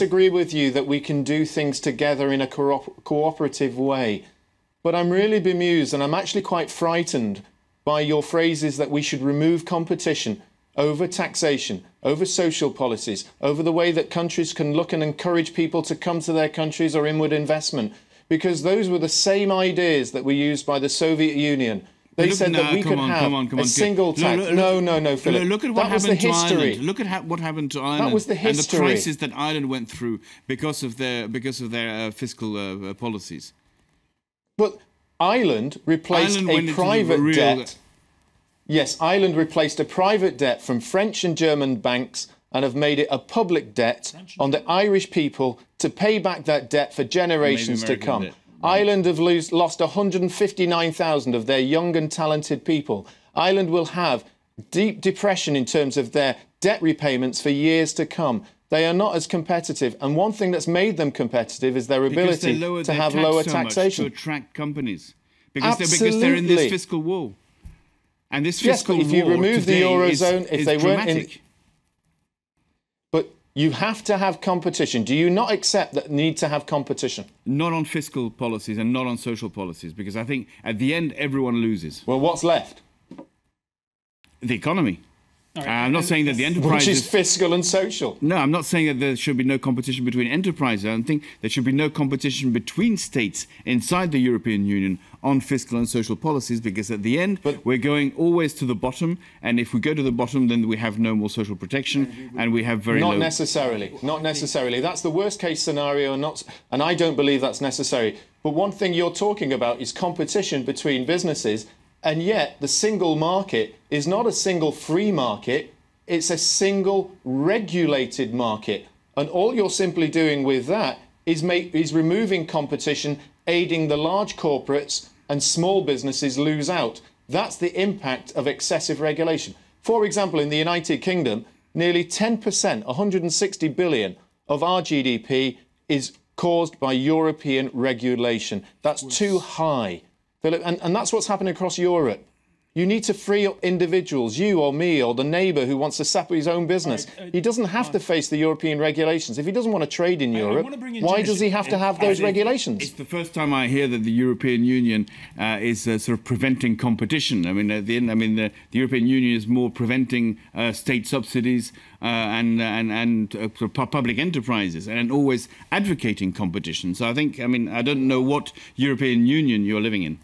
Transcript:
agree with you that we can do things together in a cooperative way. But I'm really bemused and I'm actually quite frightened by your phrases that we should remove competition over taxation, over social policies, over the way that countries can look and encourage people to come to their countries or inward investment. Because those were the same ideas that were used by the Soviet Union. They said that we could have a single tax. No, Philip. Look at what happened to Ireland. Look at what happened to Ireland. That was the history. And the crisis that Ireland went through because of their fiscal policies. But Ireland replaced a private debt. Yes, Ireland replaced a private debt from French and German banks and have made it a public debt on the Irish people to pay back that debt for generations to come. Right. Ireland have lost 159,000 of their young and talented people. Ireland will have deep depression in terms of their debt repayments for years to come. They are not as competitive. And one thing that's made them competitive is their ability to have lower taxation. To attract companies. Because they're in this fiscal war. And this fiscal war if you remove the Eurozone, if they weren't in... But you have to have competition. Do you not accept that need to have competition? Not on fiscal policies and not on social policies, because I think at the end everyone loses. Well, what's left? The economy. Right. I'm not saying that the enterprises... Which is fiscal and social. No, I'm not saying that there should be no competition between enterprises. I think there should be no competition between states inside the European Union on fiscal and social policies, because at the end we're going always to the bottom, and if we go to the bottom then we have no more social protection and we have very low... Not necessarily. That's the worst case scenario, and I don't believe that's necessary. But one thing you're talking about is competition between businesses. And yet, the single market is not a single free market, it's a single regulated market. And all you're simply doing with that is removing competition, aiding the large corporates and small businesses lose out. That's the impact of excessive regulation. For example, in the United Kingdom, nearly 10%, 160 billion of our GDP is caused by European regulation. That's too high. And that's what's happening across Europe. You need to free up individuals, you or me or the neighbour who wants to set up his own business. He doesn't have to face the European regulations. If he doesn't want to trade in Europe, why does he have to have those regulations? It's the first time I hear that the European Union is sort of preventing competition. I mean, at the end, the European Union is more preventing state subsidies and public enterprises, and always advocating competition. So I think, I don't know what European Union you're living in.